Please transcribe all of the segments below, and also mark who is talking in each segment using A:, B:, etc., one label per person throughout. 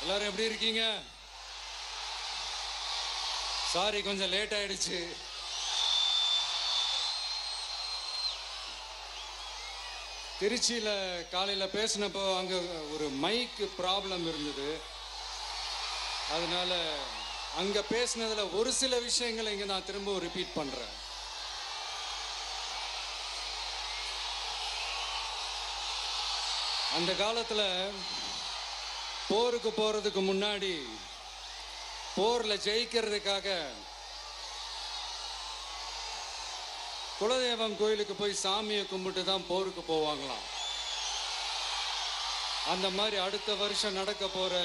A: எல்லாரும் எப்படி இருக்கீங்க? சாரி, கொஞ்சம் லேட் ஆயிடுச்சு. திருச்சியில் காலையில் பேசினப்போ அங்கே ஒரு மைக் ப்ராப்ளம் இருந்தது. அதனால அங்கே பேசினதில் ஒரு சில விஷயங்களை இங்கே நான் திரும்ப ரிப்பீட் பண்ணுறேன். அந்த காலத்தில் போருக்கு போகிறதுக்கு முன்னாடி போரில் ஜெயிக்கிறதுக்காக குலதெய்வம் கோயிலுக்கு போய் சாமியை கும்பிட்டு தான் போருக்கு போவாங்களாம். அந்த மாதிரி அடுத்த வருஷம் நடக்க போற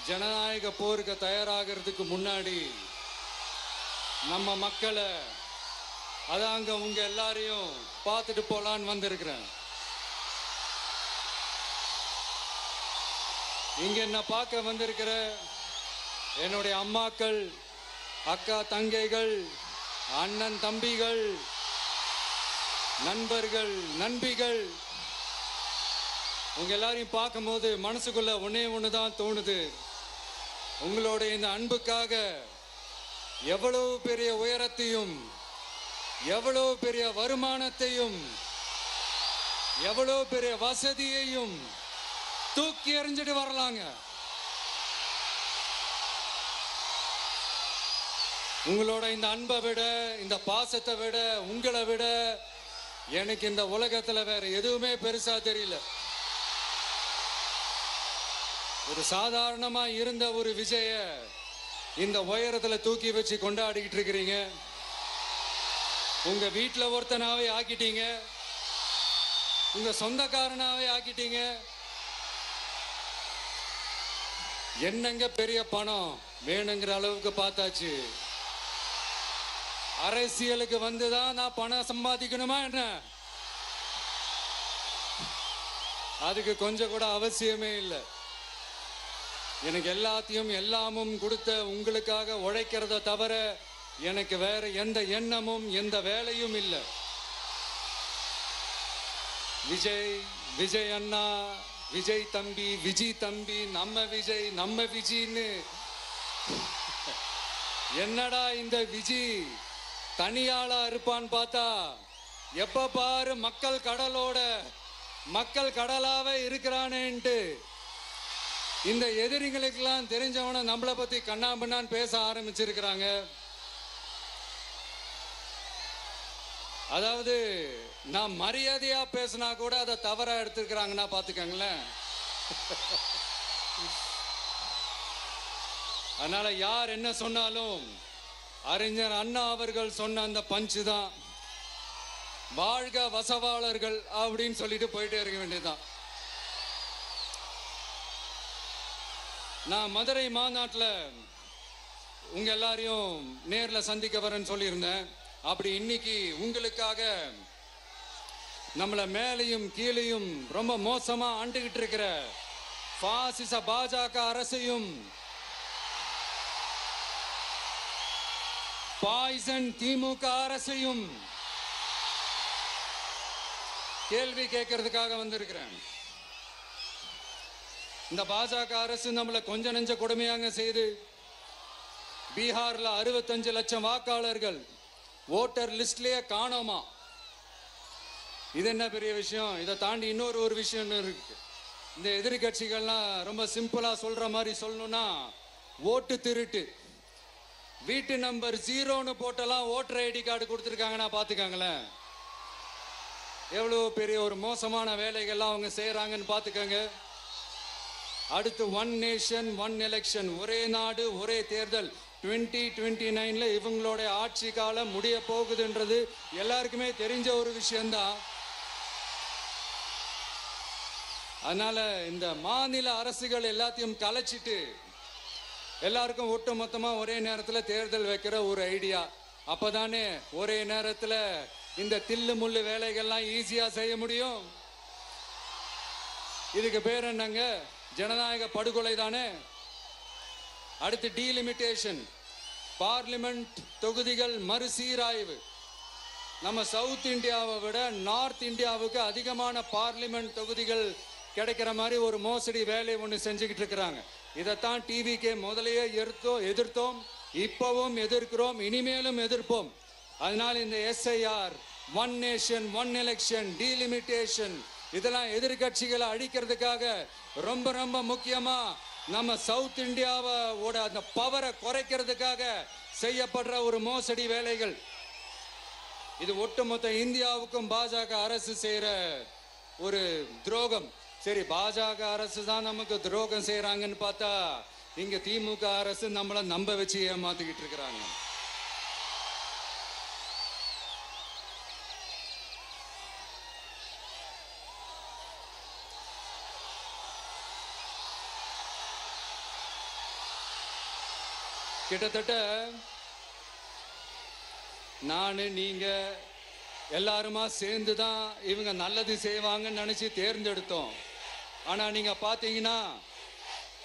A: ஜனநாயக போருக்கு தயாராகிறதுக்கு முன்னாடி நம்ம மக்களை அதாங்க உங்க எல்லாரையும் பார்த்துட்டு போலான்னு வந்திருக்கிறேன். இங்க என்ன பார்க்க வந்திருக்கிற என்னுடைய அம்மாக்கள், அக்கா தங்கைகள், அண்ணன் தம்பிகள், நண்பர்கள், நண்பிகள், உங்க எல்லாரையும் பார்க்கும்போது மனசுக்குள்ள ஒன்னே ஒண்ணுதான் தோணுது. உங்களுடைய இந்த அன்புக்காக எவ்வளவு பெரிய உயரத்தையும், எவ்வளவு பெரிய வருமானத்தையும், எவ்வளவு பெரிய வசதியையும் தூக்கி எறிஞ்சிட்டு வரலாங்க. உங்களோட இந்த அன்பை விட, இந்த பாசத்தை விட, உங்களை விட எனக்கு இந்த உலகத்துல வேற எதுவுமே பெருசா தெரியல. ஒரு சாதாரணமா இருந்த ஒரு விஜய இந்த உயரத்துல தூக்கி வச்சு கொண்டாடிக்கிட்டு இருக்கிறீங்க. உங்க வீட்டுல ஒருத்தனாவே ஆக்கிட்டீங்க, உங்க சொந்தக்காரனாவே ஆக்கிட்டீங்க. என்னங்க பெரிய பணம் வேணுங்கிற அளவுக்கு பார்த்தாச்சு. அரசியலுக்கு வந்துதான் நான் பணம் சம்பாதிக்கணுமா என்ன? அதுக்கு கொஞ்சம் கூட அவசியமே இல்லை. எனக்கு எல்லாத்தையும் எல்லாமும் கொடுத்த உங்களுக்காக உழைக்கிறத தவிர எனக்கு வேற எந்த எண்ணமும் எந்த வேலையும் இல்லை. விஜய், விஜய் அண்ணா, விஜய் தம்பி, விஜய் தம்பி, நம்ம விஜய், நம்ம விஜய்ன்னு என்னடா இந்த விஜய் தனியாளா இருப்பான்னு பார்த்தா எப்ப பாரு மக்கள் கடலோட மக்கள் கடலாவே இருக்கிறானேன்ட்டு இந்த எதிரிகளுக்கெல்லாம் தெரிஞ்சவன நம்மளை பத்தி கண்ணாம்பண்ணான்னு பேச ஆரம்பிச்சிருக்கிறாங்க. அதாவது நான் மரியாதையா பேசினா கூட அதை தவறா எடுத்துக்கிறாங்கன்னா பாத்துக்கங்களேன். அதனால யார் என்ன சொன்னாலும் அறிஞர் அண்ணா அவர்கள் சொன்ன அந்த பஞ்சு தான், வாழ்க வசவாளர்கள் அப்படின்னு சொல்லிட்டு போயிட்டே இருக்க வேண்டியதுதான். நான் மதுரை மாநாட்டில் உங்க எல்லாரையும் நேர்ல சந்திக்க வரேன்னு சொல்லியிருந்தேன். அப்படி இன்னைக்கு உங்களுக்காக நம்மள மேலையும் கீழையும் ரொம்ப மோசமா ஆண்டுகிட்டு இருக்கிற பாசிச பாஜக அரசையும் பாய்சன் திமுக அரசையும் கேள்வி கேட்கறதுக்காக வந்திருக்கிறேன். இந்த பாஜக அரசு நம்மள கொஞ்ச நெஞ்ச கொடுமையாங்க செய்து பீகார்ல 65 லட்சம் வாக்காளர்கள் ஓட்டர் லிஸ்ட்லயே காணோமா. இது என்ன பெரிய விஷயம்? இதை தாண்டி இன்னொரு விஷயம் இருக்கு. இந்த எதிரி கட்சிகள்லாம் ரொம்ப சிம்பிளா சொல்ற மாதிரி சொல்லணும்னா ஓட்டு திருட்டு. வீட்டு நம்பர் 0ன்னு போட்டெல்லாம் ஓட்டர் ஐடி கார்டு கொடுத்துருக்காங்கன்னா பாத்துக்காங்களேன். எவ்வளவு பெரிய ஒரு மோசமான வேலைகள்லாம் அவங்க செய்யறாங்கன்னு பாத்துக்கங்க. அடுத்து ஒன் நேஷன் ஒன் எலெக்ஷன், ஒரே நாடு ஒரே தேர்தல் 2029ல இவங்களோட ஆட்சி காலம் முடிய போகுதுன்றது எல்லாருக்குமே தெரிஞ்ச ஒரு விஷயம்தான். அதனால இந்த மாநில அரசுகள் எல்லாத்தையும் கலைச்சிட்டு எல்லாருக்கும் ஒட்டு மொத்தமா ஒரே நேரத்தில் தேர்தல் வைக்கிற ஒரு ஐடியா. அப்பதானே ஒரே நேரத்தில் இந்த தில்லு முள்ளு வேலைகள்லாம் ஈஸியா செய்ய முடியும். இதுக்கு பேர் என்னங்க? ஜனநாயக படுகொலை தானே. அடுத்து டீலிமிட்டேஷன், பார்லிமெண்ட் தொகுதிகள் மறுசீராய்வு. நம்ம சவுத் இந்தியாவை விட நார்த் இந்தியாவுக்கு அதிகமான பார்லிமெண்ட் தொகுதிகள் கிடைக்கிற மாதிரி ஒரு மோசடி வேலையை ஒன்று செஞ்சுக்கிட்டு இருக்கிறாங்க. இதைத்தான் டிவிக்கே முதலையே எதிர்த்தோம், இப்பவும் எதிர்க்கிறோம், இனிமேலும் எதிர்ப்போம். அதனால் இந்த SIR, one nation one election, delimitation, இதெல்லாம் எதிர்கட்சிகளை அழிக்கிறதுக்காக ரொம்ப ரொம்ப முக்கியமா நம்ம சவுத் இந்தியாவோட அந்த பவரை குறைக்கிறதுக்காக செய்யப்படுற ஒரு மோசடி வேலைகள். இது ஒட்டுமொத்த இந்தியாவுக்கும் பாஜக அரசு செய்யற ஒரு துரோகம். சரி, பாஜக அரசு தான் நமக்கு துரோகம் செய்யறாங்கன்னு பார்த்தா இங்க திமுக அரசு நம்மள நம்ப வச்சு ஏமாத்திக்கிட்டு இருக்கிறாங்க. கிட்டத்தட்ட நான் நீங்க எல்லாருமா சேர்ந்து தான் இவங்க நல்லது செய்வாங்கன்னு நினைச்சு தேர்ந்தெடுத்தோம். ஆனா நீங்க பாத்தீங்கன்னா,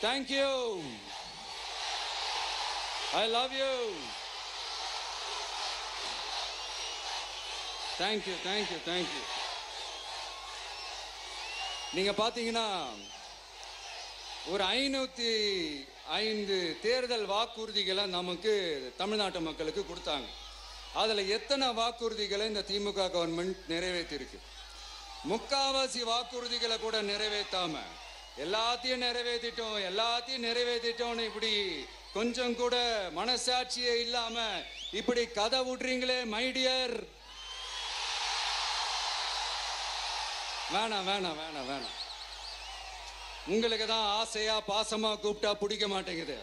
A: thank you, I love you, thank you thank you thank you. நீங்க பாத்தீங்கன்னா ஒரு 505 தேர்தல் வாக்குறுதிகளை நமக்கு தமிழ்நாட்டு மக்களுக்கு கொடுத்தாங்க. அதுல எத்தனை வாக்குறுதிகளை இந்த திமுக கவர்மெண்ட் நிறைவேற்றிருக்கு? முக்காவாசி வாக்குறுதிகளை கூட நிறைவேற்றாம எல்லாத்தையும் நிறைவேற்றிட்டோம் இப்படி கொஞ்சம் கூட மனசாட்சியே இல்லாம இப்படி கதை விடுறீங்களே மை டியர். வேணாம் வேணாம் வேணாம் வேணாம். உங்களுக்கு தான் ஆசையா பாசமா கூப்பிட்டா பிடிக்க மாட்டேங்குது.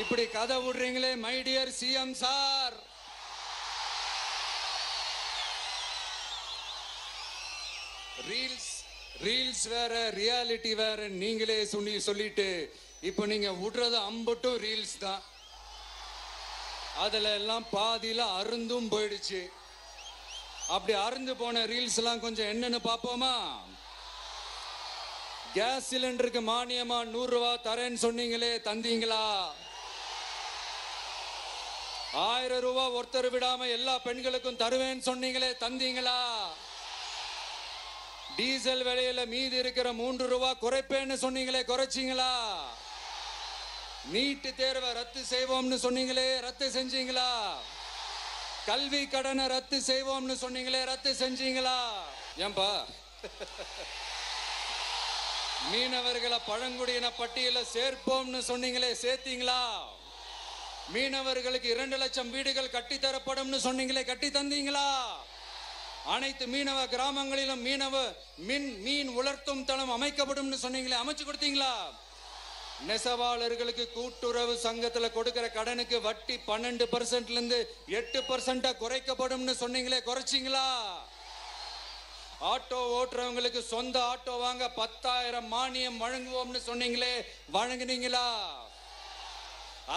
A: இப்படி கதை விடுறீங்களே my dear CM sir. Reels வேற, ரியாலிட்டி வேற நீங்களே சொல்லிட்டு இப்ப நீங்க விடுறது அம்பட்டும் ரீல்ஸ் தான். அதுல எல்லாம் பாதியில அருந்தும் போயிடுச்சு. அப்படி அருந்து போன ரீல்ஸ் எல்லாம் கொஞ்சம் என்னன்னு பாப்போமா? கேஸ் சிலிண்டருக்கு மானியமா 100 ரூபாய் தரேன்னு சொன்னீங்களே, தந்தீங்களா? 1000 ரூபாய் ஒருத்தர் விடாம எல்லா பெண்களுக்கும் தருவேன்னு சொன்னீங்களே, தந்தீங்களா? டீசல் விலையில மீதி இருக்கிற 3 ரூபாய் குறைப்பேன்னு சொன்னீங்களே, குறைச்சிங்களா? நீட் தேர்வை ரத்து செய்வோம்னு சொன்னீங்களே, ரத்து செஞ்சீங்களா? கல்வி கடனை ரத்து செய்வோம்னு சொன்னீங்களே, ரத்து செஞ்சீங்களா? ஏன்பா மீனவர்களை பழங்குடியின பட்டியல சேர்ப்போம்னு சொன்னீங்களே, சேர்த்தீங்களா? மீனவர்களுக்கு 2 லட்சம் வீடுகள் கட்டித்தரப்படும் சொன்னீங்களே, கட்டி தந்தீங்களா? அனைத்து மீனவ கிராமங்களிலும் மீன் உலர்த்தும் தளம் அமைக்கப்படும் சொன்னீங்களே, அமைச்சு கொடுத்தீங்களா? நெசவாளர்களுக்கு கூட்டுறவு சங்கத்துல கொடுக்கிற கடனுக்கு வட்டி 12% இருந்து 8% குறைக்கப்படும் சொன்னீங்களே, குறைச்சிங்களா? ஆட்டோ ஓட்டுறவங்களுக்கு சொந்த ஆட்டோ வாங்க 10,000 மானியம் வழங்குவோம்னு சொன்னீங்களே, வழங்குனீங்களா?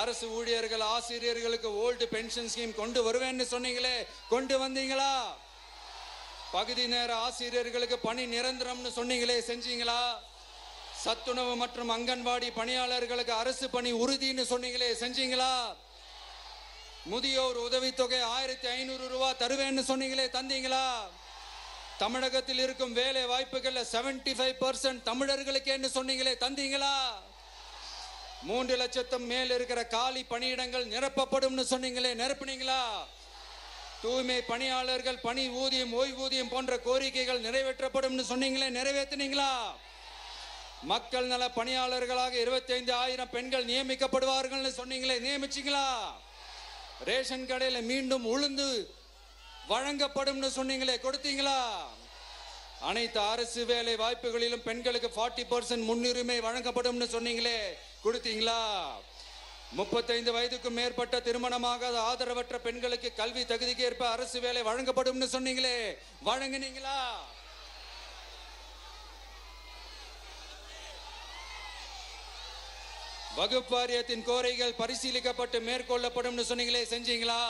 A: அரசு ஊழியர்கள் ஆசிரியர்களுக்கு ஓல்டு பென்ஷன் ஸ்கீம் கொண்டு வருவேன்னு சொன்னீங்களே, கொண்டு வந்தீங்களா? பகுதி நேர ஆசிரியர்களுக்கு பணி நிரந்தரம்னு சொன்னீங்களே, செஞ்சீங்களா? சத்துணவு மற்றும் அங்கன்வாடி பணியாளர்களுக்கு அரசு பணி உறுதின்னு சொன்னீங்களே, செஞ்சீங்களா? முதியோர் உதவித்தொகை 1500 ரூபாய் தருவேன்னு சொன்னீங்களே, தந்தீங்களா? தமிழகத்தில் இருக்கும் வேலை வாய்ப்புகள்ல 75% தமிழர்களுக்கு சொன்னீங்களே, தந்தீங்களா? 3 லட்சத்தும் மேல் இருக்கிற காலி பணியிடங்கள் நிரப்பப்படும் சொன்னீங்களே, நிரப்புனீங்களா? தூய்மை பணியாளர்கள் பணி ஊதியம், ஓய்வூதியம் போன்ற கோரிக்கைகள் நிறைவேற்றப்படும் சொன்னீங்களே, நிறைவேற்றினீங்களா? மக்கள் நல பணியாளர்களாக 25,000 பெண்கள் நியமிக்கப்படுவார்கள் சொன்னீங்களே, நியமிச்சீங்களா? ரேஷன் கடையில மீண்டும் உளுந்து வழங்கப்படும் சொன்னீங்களே, கொடுத்தீங்களா? அனைத்து அரசு வேலை வாய்ப்புகளிலும் பெண்களுக்கு 40% முன்னுரிமை வழங்கப்படும் சொன்னீங்களே, கொடுத்தீங்களா? 35 வயதுக்கும் மேற்பட்ட திருமணமாகாத ஆதரவற்ற பெண்களுக்கு கல்வி தகுதிக்கு ஏற்ப அரசு வேலை வழங்கப்படும் சொன்னீங்களே, வழங்கினீங்களா? வகுப்பு வாரியத்தின் கோரிக்கைகள் பரிசீலிக்கப்பட்டு மேற்கொள்ளப்படும் சொன்னீங்களே, செஞ்சீங்களா?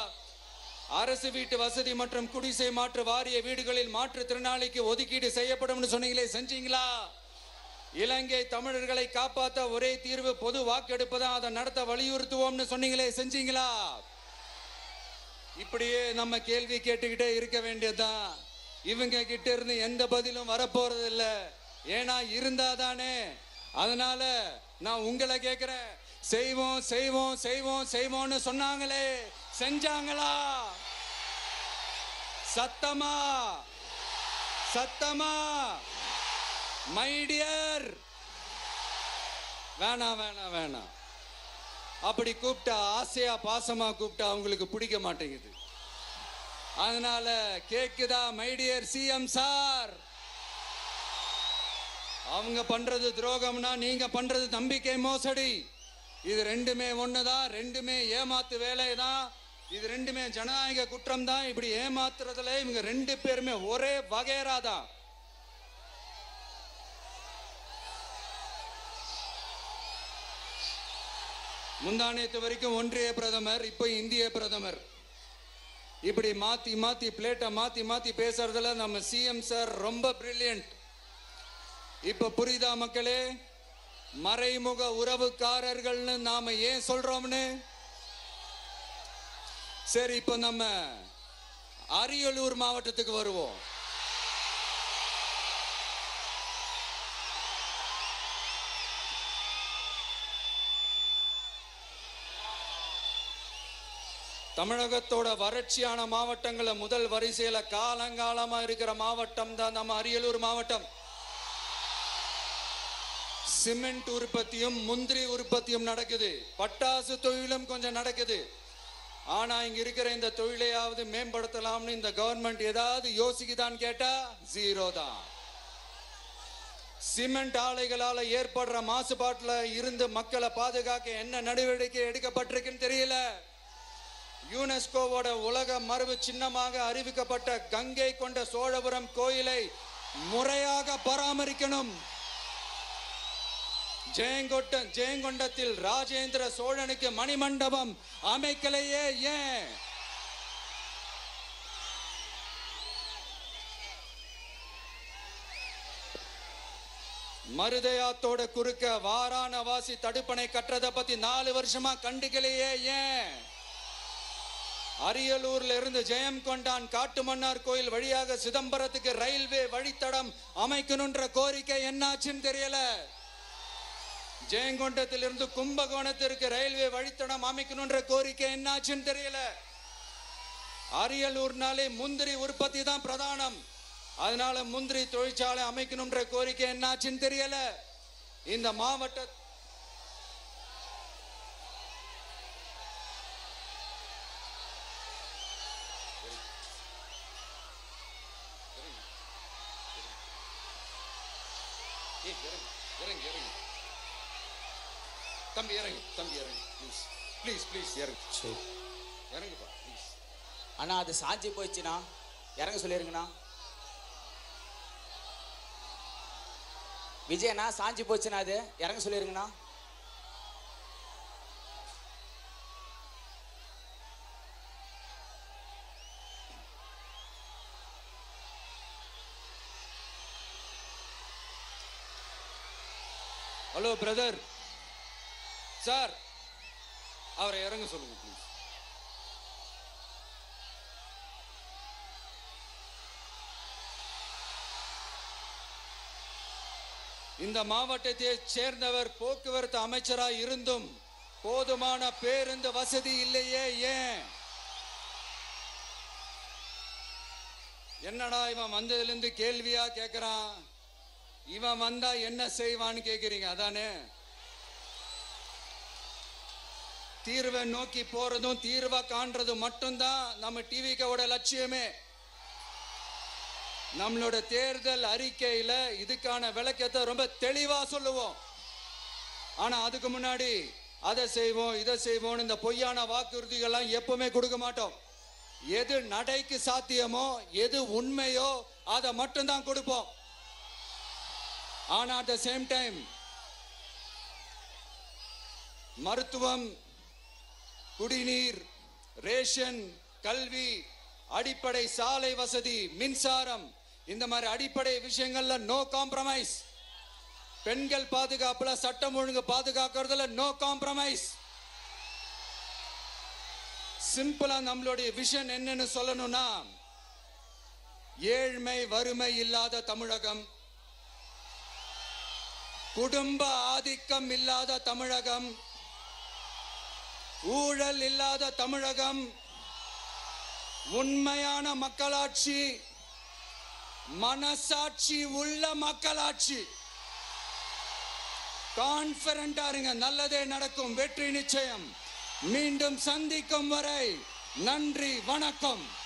A: அரசு வீட்டு வசதி மற்றும் குடிசை மாற்று வாரிய வீடுகளில் மாற்றுத்திறனாளிக்கு ஒதுக்கீடு செய்யப்படும் சொன்னீங்களே, செஞ்சீங்களா? இலங்கை தமிழர்களை காப்பாற்ற ஒரே தீர்வு பொது வாக்கெடுப்பு தான், அதை நடத்த வலியுறுத்துவோம்னு சொன்னீங்களே, செஞ்சீங்களா? இப்படியே நம்ம கேள்வி கேட்டுக்கிட்டே இருக்க வேண்டியதுதான். இவங்க கிட்ட இருந்து எந்த பதிலும் வரப்போறது இல்ல. ஏன்னா இருந்தாதானே. அதனால நான் உங்களை கேட்கிறேன், செய்வோம் செய்வோம் செய்வோம் செய்வோம்னு சொன்னாங்களே, செஞ்சாங்களா? சத்தமா சத்தமா? மை டியர், வேணாம் வேணாம் வேணாம். அப்படி கூப்பிட்டா, ஆசையா பாசமா கூப்பிட்டா அவங்களுக்கு பிடிக்க மாட்டேங்குது. அதனால கேக்குதா மை டியர் சிஎம் சார்? அவங்க பண்றது துரோகம்னா நீங்க பண்றது நம்பிக்கை மோசடி. இது ரெண்டுமே ஒண்ணுதான், ரெண்டுமே ஏமாத்து வேலைதான், இது ரெண்டுமே ஜனநாயக குற்றம் தான். இப்படி ஏமாத்துறதுல இவங்க ரெண்டு பேருமே ஒரே வகைரா தான். முந்தானேத்து வரைக்கும் ஒன்றிய பிரதமர், இப்போ இந்திய பிரதமர். இப்படி மாத்தி மாத்தி பிளேட்டை மாத்தி மாத்தி பேசுறதுல நம்ம சிஎம் சார் ரொம்ப பிரில்லியன்ட். இப்ப புரியுதா மக்களே? மறைமுக உறவுக்காரர்கள்னு நாம ஏன் சொல்றோம்னு? சரி, இப்ப நம்ம அரியலூர் மாவட்டத்துக்கு வருவோம். தமிழகத்தோட வறட்சியான மாவட்டங்களை முதல் வரிசையில காலங்காலமா இருக்கிற மாவட்டம் தான் நம்ம அரியலூர் மாவட்டம். சிமெண்ட் உற்பத்தியும் முந்திரி உற்பத்தியும் நடக்குது, பட்டாசு தொழிலும் கொஞ்சம் நடக்குது. ஆனா இங்க இருக்கிற இந்த தொழிலையாவது மேம்படுத்தலாம்னு இந்த கவர்மெண்ட் ஏதாவது யோசிக்குதான்னு கேட்டா ஜீரோ தான். சிமெண்ட் ஆலைகளால ஏற்படுற மாசுபாட்டுல இருந்து மக்களை பாதுகாக்க என்ன நடவடிக்கை எடுக்கப்பட்டிருக்குன்னு தெரியல. யுனெஸ்கோவோட உலக மரபு சின்னமாக அறிவிக்கப்பட்ட கங்கை கொண்ட சோழபுரம் கோயிலை முறையாக பராமரிக்கணும். ஜெயங்கொண்டத்தில் ராஜேந்திர சோழனுக்கு மணிமண்டபம் அமைக்கலையே ஏன்? மருதையாத்தோட குறுக்க வாராணவாசி தடுப்பணை கட்டுறதை பத்தி 4 வருஷமா கண்டுக்கலையே ஏன்? அரியலூர்ல இருந்து ஜெயங்கொண்டான் காட்டுமன்னார் கோயில் வழியாக சிதம்பரத்துக்கு ரயில்வே வழித்தடம் அமைக்கணும்ன்ற கோரிக்கை என்னாச்சுன்னு தெரியல. ஜெயங்கொண்டத்திலிருந்து கும்பகோணத்திற்கு ரயில்வே வழித்தடம் அமைக்கணும்ன்ற கோரிக்கை என்னாச்சுன்னு தெரியல. அரியலூர்னாலே முந்திரி உற்பத்தி தான் பிரதானம், அதனால முந்திரி தொழிற்சாலை அமைக்கணும்ன்ற கோரிக்கை என்னாச்சுன்னு தெரியல. இந்த மாவட்ட தம்பி இறங்கு, தம்பி இறங்கு, ப்ளீஸ் ப்ளீஸ் ப்ளீஸ் இறங்கு. சரி இறங்குப்பா ப்ளீஸ்.
B: அண்ணா அது சாஞ்சி போயிடுச்சுண்ணா, இறங்க சொல்லிருங்கண்ணா. விஜயண்ணா சாஞ்சி போச்சுண்ணா, அது இறங்க சொல்லிருங்கண்ணா.
A: ஹலோ பிரதர் சார், அவரை இறங்க சொல்லுங்க ப்ளீஸ். இந்த மாவட்டத்தை சேர்ந்தவர் போக்குவரத்து அமைச்சராக இருந்தும் போதுமான பேருந்து வசதி இல்லையே ஏன்? என்னடா இவன் வந்ததிலிருந்து கேள்வியா கேட்கிறான், இவன் வந்தா என்ன செய்வான்னு கேட்கிறீங்க அதானே? தீர்வை நோக்கி போறதும் தீர்வை காண்றதும் மட்டும்தான் நம்ம டிவிக்கோட லட்சியமே. நம்மளோட தேர்தல் அறிக்கையில இதுக்கான விளக்கத்தை ரொம்ப தெளிவா சொல்லுவோம். ஆனா அதுக்கு முன்னாடி அதை செய்வோம் இதை செய்வோம் இந்த பொய்யான வாக்குறுதிகள்லாம் எப்பவுமே கொடுக்க மாட்டோம். எது நடைக்கு சாத்தியமோ எது உண்மையோ அதை மட்டும்தான் கொடுப்போம். ஆனா அட் த சேம் டைம் மருத்துவம், குடிநீர், ரேஷன், கல்வி, அடிப்படை சாலை வசதி, மின்சாரம், இந்த மாதிரி அடிப்படை விஷயங்கள்ல நோ காம்ப்ரமைஸ். பெண்கள் பாதுகாப்புல சட்டம் ஒழுங்கு பாதுகாக்கிறதுல நோ காம்ப்ரமைஸ். சிம்பிளா நம்மளுடைய விஷன் என்னன்னு சொல்லணும்னா, ஏழ்மை வறுமை இல்லாத தமிழகம், குடும்ப ஆதிக்கம் இல்லாத தமிழகம், ஊழல் இல்லாத தமிழகம், உண்மையான மக்களாட்சி, மனசாட்சி உள்ள மக்களாட்சி. கான்பிடண்டா இருங்க, நல்லதே நடக்கும், வெற்றி நிச்சயம். மீண்டும் சந்திக்கும் வரை நன்றி, வணக்கம்.